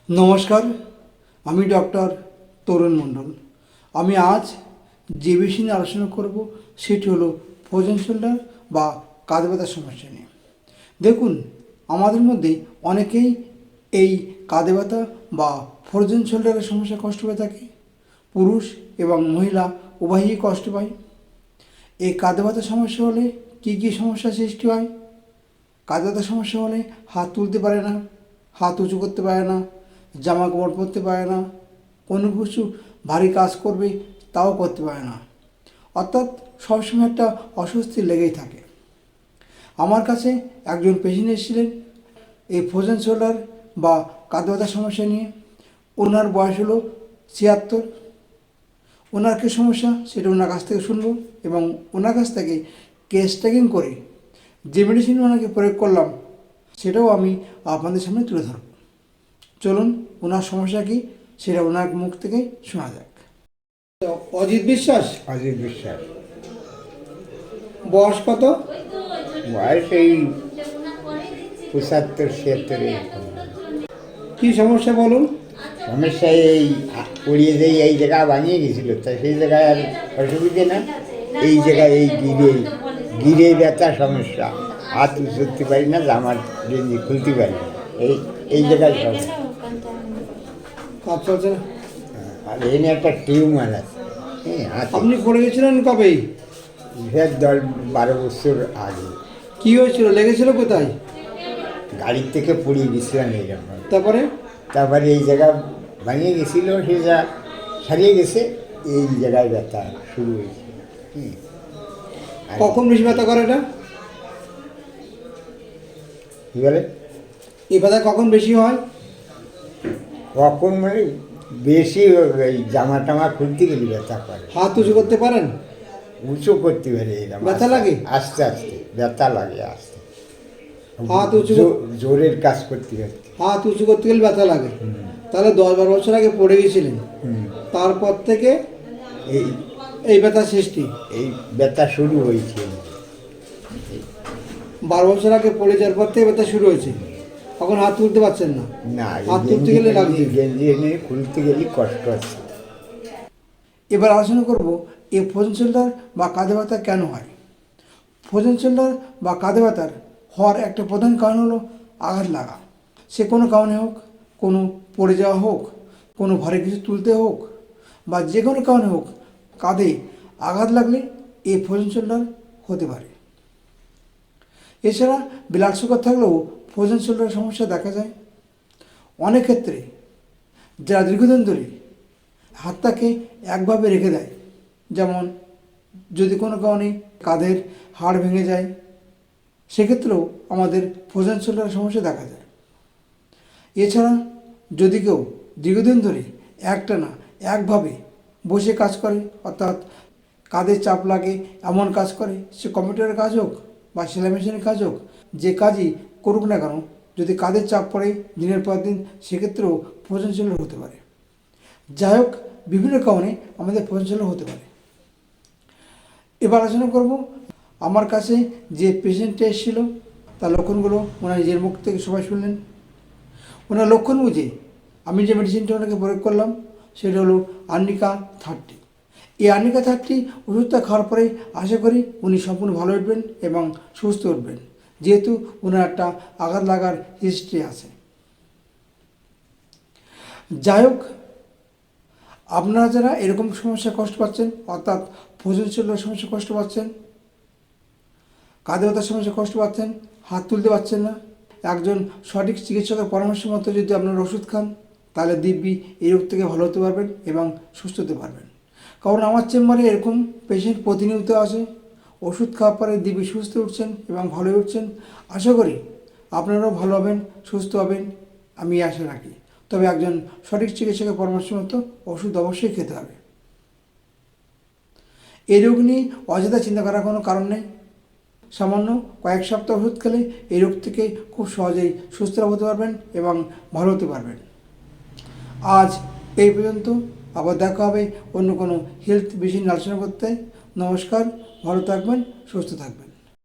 নমস্কার, আমি ডক্টর তরুণ মণ্ডল। আমি আজ যে বিষয় নিয়ে আলোচনা করব সেটি হলো ফ্রোজেন শোল্ডার বা কাঁধ ব্যথার সমস্যা নিয়ে। দেখুন, আমাদের মধ্যে অনেকেই এই কাঁধে ব্যথা বা ফ্রোজেন শোল্ডারের সমস্যা কষ্ট পেয়ে থাকে। পুরুষ এবং মহিলা উভয়ই কষ্ট পায়। এই কাঁধে ব্যথার সমস্যা হলে কী কী সমস্যার সৃষ্টি হয়? কাঁধে ব্যথার সমস্যা হলে হাত তুলতে পারে না, হাত উঁচু করতে পারে না, জামা কাপড় পরতে পারে না, কোনো কিছু ভারী কাজ করবে তাও করতে পারে না, অর্থাৎ সবসময় একটা অস্বস্তি লেগেই থাকে। আমার কাছে একজন পেশেন্ট এসেছিলেন এই ফ্রোজেন শোল্ডার বা কাঁধে ব্যথার সমস্যা নিয়ে। ওনার বয়স হলো ৭৬। ওনার কী সমস্যা সেটা ওনার কাছ থেকে শুনবো এবং ওনার কাছ থেকে কেস ট্যাকিং করে যে মেডিসিন ওনাকে প্রয়োগ করলাম সেটাও আমি আপনাদের সামনে তুলে ধরব। চলুন, ওনার সমস্যা কী সেটা ওনার মুখ থেকে শোনা যাক। অজিত বিশ্বাস। অজিত বিশ্বাস। বয়স কত? বয়স এই ৭৫-৭৬। কী সমস্যা বলুন। সমস্যা এই পড়িয়ে দিয়ে এই জায়গা বানিয়ে গেছিলো, তাই সেই জায়গায় আর অসুবিধে না। এই জায়গায় এই গিরে ব্যথা সমস্যা, হাত উঠতে পারি না, জামার গেঞ্জি খুলতে পারি না, এই জায়গায় সমস্যা। আচ্ছা আচ্ছা, আর এনে একটা টিউমার আছে। হ্যাঁ, আপনি পড়ে গেছিলেন কবে? 10-12 বছর আগে। কী হয়েছিল, লেগেছিল কোথায়? গাড়ির থেকে পড়িয়ে গেছিলাম এইরকম। তারপরে এই জায়গা ভাঙিয়ে গেছিলো, সে যা সারিয়ে গেছে, এই জায়গায় ব্যথা শুরু হয়েছে। কখন বেশি ব্যথা করে এটা? কী বলে? এই ব্যথা কখন বেশি হয়? কখন মানে বেশি এই জামা টামা খুলতে গেলে ব্যথা করে। হাত উঁচু করতে পারেন? উঁচু করতে পারে এরকম ব্যথা লাগে? আস্তে আস্তে ব্যথা লাগে, আস্তে। হাত উঁচু জোরের কাজ করতে পারতে, হাত উঁচু করতে গেলে ব্যথা লাগে। তাহলে 10-12 বছর আগে পড়ে গেছিলেন, তারপর থেকে এই এই ব্যথা সৃষ্টি। এই ব্যথা শুরু হয়েছে। 12 বছর আগে পড়ে যাওয়ার পর থেকে ব্যথা শুরু হয়েছে। এখন হাত তুলতে পারছেন না? না, হাত তুলতে গেলে লাগছে, গেঞ্জি এনে খুলতে গেলে কষ্ট আছে। এবার আলোচনা করব এই ফ্রোজেন শোল্ডার বা কাঁধে ব্যথা কেন হয়। ফ্রোজেন শোল্ডার বা কাঁধে ব্যথার হওয়ার একটা প্রধান কারণ হলো আঘাত লাগা। সে কোনো কারণে হোক, কোনো পড়ে যাওয়া হোক, কোনো ভারী কিছু তুলতে হোক, বা যে কোনো কারণে হোক, কাঁধে আঘাত লাগলে এই ফ্রোজেন শোল্ডার হতে পারে। এছাড়া ব্লাড সুগার থাকলেও ফ্রোজেন শোল্ডারের সমস্যা দেখা যায়। অনেক ক্ষেত্রে যারা দীর্ঘদিন ধরে হাতটাকে একভাবে রেখে দেয়, যেমন যদি কোনো কারণে কাঁধের হাড় ভেঙে যায়, সেক্ষেত্রেও আমাদের ফ্রোজেন শোল্ডারের সমস্যা দেখা যায়। এছাড়া যদি কেউ দীর্ঘদিন ধরে একটানা একভাবে বসে কাজ করে, অর্থাৎ কাঁধে চাপ লাগে এমন কাজ করে, সে কম্পিউটারের কাজ হোক বা সেলাই মেশিনের কাজ হোক, যে কাজই করুক না কেন, যদি কাঁধের চাপ পড়ে দিনের পর দিন, সেক্ষেত্রেও ফ্রোজেন শোল্ডার হতে পারে। যাই হোক, বিভিন্ন কারণে আমাদের ফ্রোজেন শোল্ডার হতে পারে। এবার আলোচনা করব আমার কাছে যে পেশেন্টটা এসেছিল তার লক্ষণগুলো ওনার নিজের মুখ থেকে সবাই শুনলেন। ওনার লক্ষণ বুঝে আমি যে মেডিসিনটা ওনাকে প্রয়োগ করলাম সেটা হলো আর্নিকা 30। এই আর্নিকা 30 ওষুধটা খাওয়ার পরে আশা করি উনি সম্পূর্ণ ভালো উঠবেন এবং সুস্থ উঠবেন, যেহেতু ওনার একটা আঘাত লাগার হিস্ট্রি আছে। যাই হোক, আপনারা যারা এরকম সমস্যা কষ্ট পাচ্ছেন, অর্থাৎ ফ্রোজেন শোল্ডার সমস্যা কষ্ট পাচ্ছেন, কাঁধে ব্যথার সমস্যা কষ্ট পাচ্ছেন, হাত তুলতে পারছেন না, একজন সঠিক চিকিৎসকের পরামর্শ মতো যদি আপনারা ওষুধ খান, তাহলে দিব্যি এই রোগ থেকে ভালো হতে পারবেন এবং সুস্থ হতে পারবেন। কারণ আমার চেম্বারে এরকম পেশেন্ট প্রতিনিয়ত আসে, ওষুধ খাওয়ার পরে দিব্যি সুস্থ উঠছেন এবং ভালো উঠছেন। আশা করি আপনারাও ভালো হবেন, সুস্থ হবেন, আমি আশা রাখি। তবে একজন সঠিক চিকিৎসকের পরামর্শ মতো ওষুধ অবশ্যই খেতে হবে। এই রোগ নিয়ে অযথা চিন্তা করার কোনো কারণ নেই। সামান্য কয়েক সপ্তাহ ওষুধ খেলে এই রোগ থেকে খুব সহজেই সুস্থ হতে পারবেন এবং ভালো হতে পারবেন। আজ এই পর্যন্ত, আবার দেখা হবে অন্য কোনো হেলথ বিষয় নিয়ে আলোচনা করতে। নমস্কার, ভালো থাকবেন, সুস্থ থাকবেন।